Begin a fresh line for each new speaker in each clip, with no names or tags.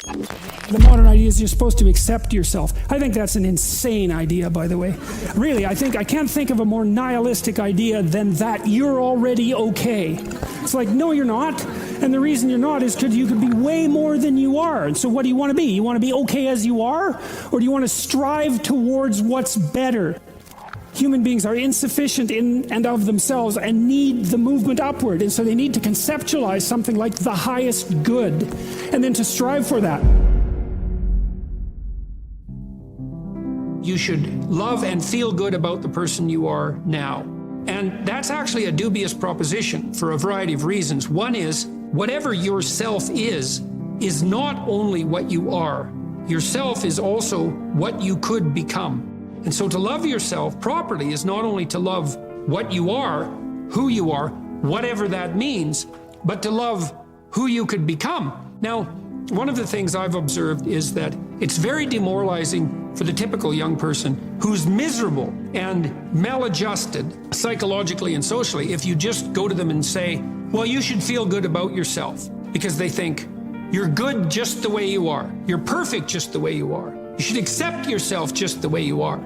The modern idea is you're supposed to accept yourself. I think that's an insane idea, by the way. Really, I can't think of a more nihilistic idea than that you're already okay. It's like, no, you're not. And the reason you're not is because you could be way more than you are. And so what do you want to be? You want to be okay as you are? Or do you want to strive towards what's better? Human beings are insufficient in and of themselves and need the movement upward. And so they need to conceptualize something like the highest good and then to strive for that. You should love and feel good about the person you are now. And that's actually a dubious proposition for a variety of reasons. One is, whatever your self is not only what you are. Yourself is also what you could become. And so to love yourself properly is not only to love what you are, who you are, whatever that means, but to love who you could become. Now, one of the things I've observed is that it's very demoralizing for the typical young person who's miserable and maladjusted psychologically and socially if you just go to them and say, well, you should feel good about yourself, because they think you're good just the way you are. You're perfect just the way you are. You should accept yourself just the way you are.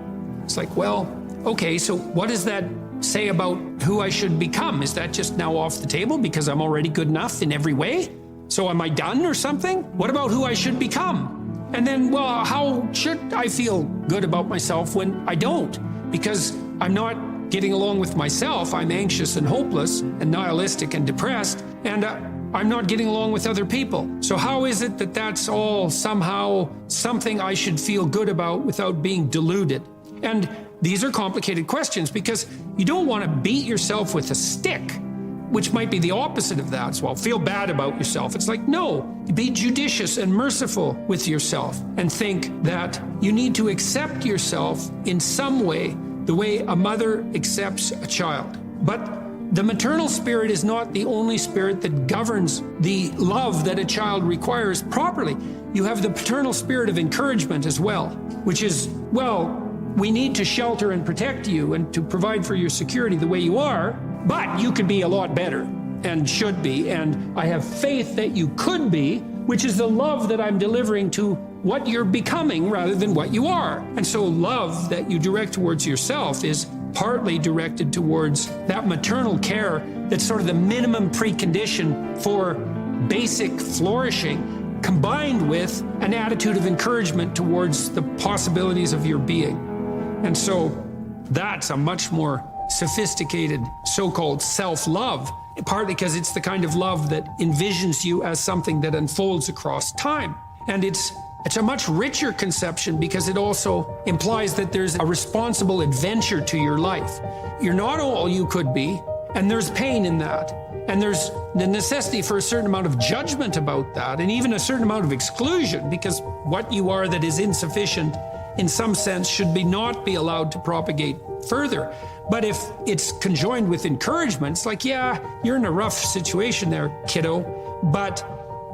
It's like, well, okay, so what does that say about who I should become? Is that just now off the table because I'm already good enough in every way? So am I done or something? What about who I should become? And then, well, how should I feel good about myself when I don't? Because I'm not getting along with myself. I'm anxious and hopeless and nihilistic and depressed, and I'm not getting along with other people. So how is it that that's all somehow something I should feel good about without being deluded? And these are complicated questions because you don't want to beat yourself with a stick, which might be the opposite of that. So, well, feel bad about yourself. It's like, no, be judicious and merciful with yourself and think that you need to accept yourself in some way, the way a mother accepts a child. But the maternal spirit is not the only spirit that governs the love that a child requires properly. You have the paternal spirit of encouragement as well, which is, well, we need to shelter and protect you and to provide for your security the way you are, but you could be a lot better and should be, and I have faith that you could be, which is the love that I'm delivering to what you're becoming rather than what you are. And so love that you direct towards yourself is partly directed towards that maternal care that's sort of the minimum precondition for basic flourishing, combined with an attitude of encouragement towards the possibilities of your being. And so that's a much more sophisticated so-called self-love, partly because it's the kind of love that envisions you as something that unfolds across time. And it's a much richer conception because it also implies that there's a responsible adventure to your life. You're not all you could be, and there's pain in that. And there's the necessity for a certain amount of judgment about that, and even a certain amount of exclusion, because what you are that is insufficient in some sense should not be allowed to propagate further. But if it's conjoined with encouragement, it's like, yeah, you're in a rough situation there, kiddo, but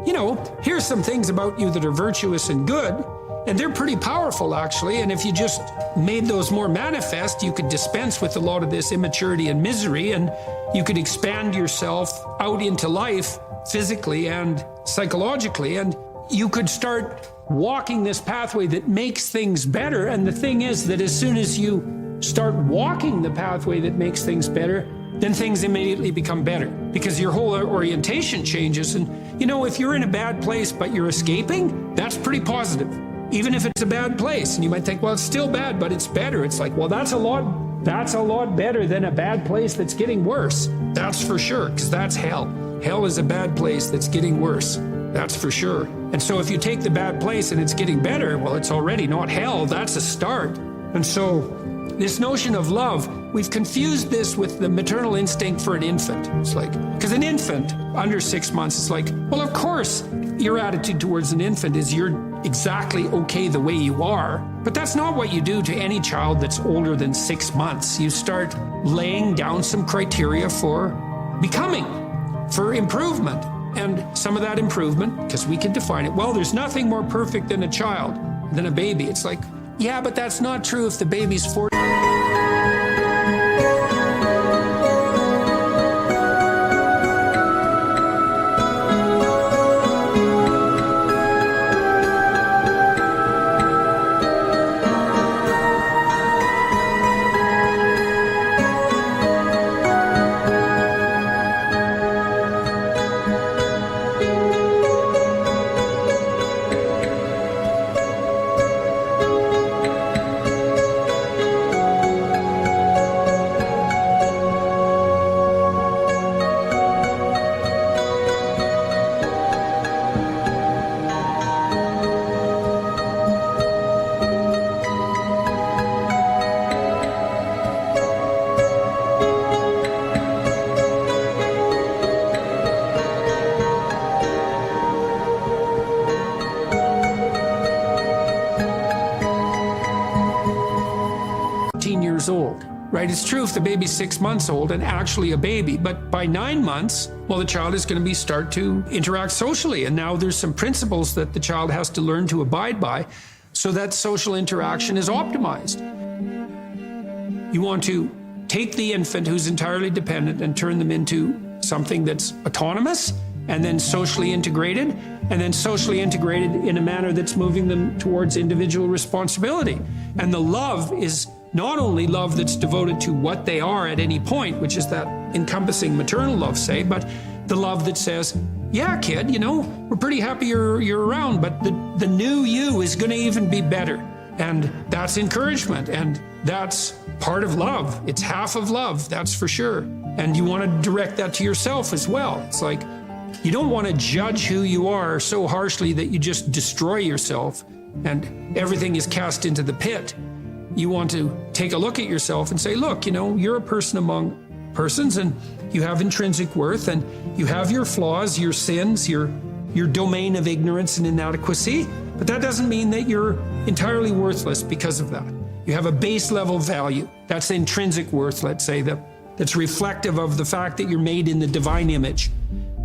you know, here's some things about you that are virtuous and good, and they're pretty powerful actually, and if you just made those more manifest, you could dispense with a lot of this immaturity and misery, and you could expand yourself out into life physically and psychologically, and you could start walking this pathway that makes things better. And the thing is that as soon as you start walking the pathway that makes things better, then things immediately become better because your whole orientation changes. And you know, if you're in a bad place but you're escaping, that's pretty positive, even if it's a bad place. And you might think, well, it's still bad, but it's better. It's like, well, that's a lot better than a bad place that's getting worse. That's for sure, because that's hell. Hell is a bad place that's getting worse. That's for sure. And so if you take the bad place and it's getting better, well, it's already not hell. That's a start. And so this notion of love, we've confused this with the maternal instinct for an infant. It's like, because an infant under 6 months is like, well, of course, your attitude towards an infant is you're exactly okay the way you are. But that's not what you do to any child that's older than 6 months. You start laying down some criteria for becoming, for improvement. And some of that improvement, because we can define it, well, there's nothing more perfect than a child, than a baby. It's like, yeah, but that's not true if the baby's 40. years old, right? It's true if the baby's 6 months old and actually a baby, but by 9 months, well, the child is going to start to interact socially. And now there's some principles that the child has to learn to abide by so that social interaction is optimized. You want to take the infant who's entirely dependent and turn them into something that's autonomous and then socially integrated, and then socially integrated in a manner that's moving them towards individual responsibility. And the love is not only love that's devoted to what they are at any point, which is that encompassing maternal love, say, but the love that says, yeah, kid, you know, we're pretty happy you're around, but the new you is going to even be better. And that's encouragement, and that's part of love. It's half of love, that's for sure. And you want to direct that to yourself as well. It's like, you don't want to judge who you are so harshly that you just destroy yourself and everything is cast into the pit. You want to take a look at yourself and say, look, you know, you're a person among persons and you have intrinsic worth and you have your flaws, your sins, your domain of ignorance and inadequacy, but that doesn't mean that you're entirely worthless because of that. You have a base level value. That's intrinsic worth, let's say, that's reflective of the fact that you're made in the divine image.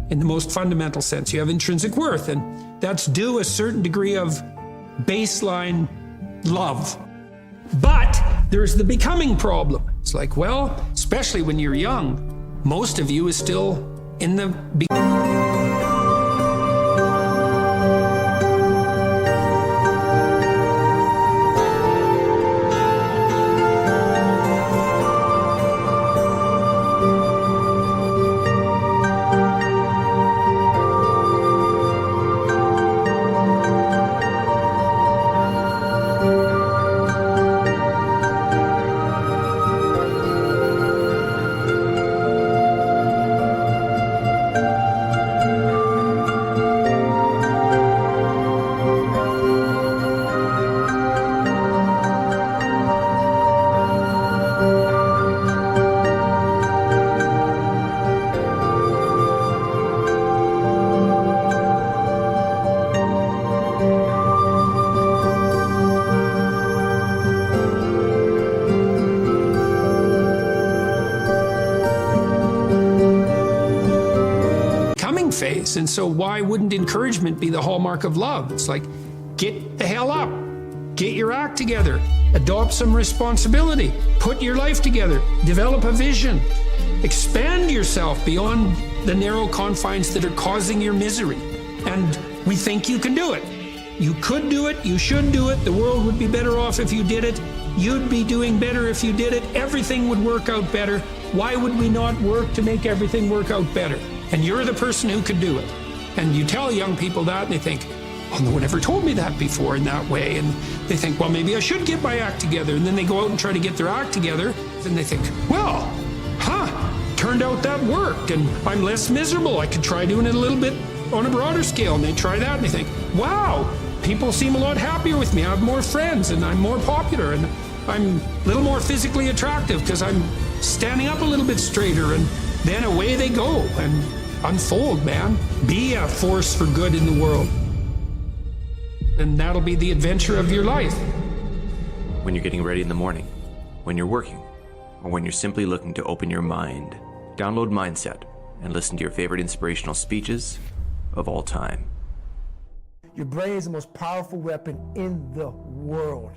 In the most fundamental sense, you have intrinsic worth, and that's due a certain degree of baseline love. But there's the becoming problem. It's like, well, especially when you're young, most of you is still in the beginning. Phase. And so why wouldn't encouragement be the hallmark of love? It's like, get the hell up, get your act together, adopt some responsibility, put your life together, develop a vision, expand yourself beyond the narrow confines that are causing your misery. And we think you can do it. You could do it, you should do it, the world would be better off if you did it, you'd be doing better if you did it, everything would work out better. Why would we not work to make everything work out better? And you're the person who could do it. And you tell young people that, and they think, oh, no one ever told me that before in that way. And they think, well, maybe I should get my act together. And then they go out and try to get their act together. And they think, well, turned out that worked. And I'm less miserable. I could try doing it a little bit on a broader scale. And they try that, and they think, wow, people seem a lot happier with me. I have more friends, and I'm more popular. And I'm a little more physically attractive because I'm standing up a little bit straighter. And then away they go and unfold, man. Be a force for good in the world. And that'll be the adventure of your life.
When you're getting ready in the morning, when you're working, or when you're simply looking to open your mind, download Mindset and listen to your favorite inspirational speeches of all time.
Your brain is the most powerful weapon in the world.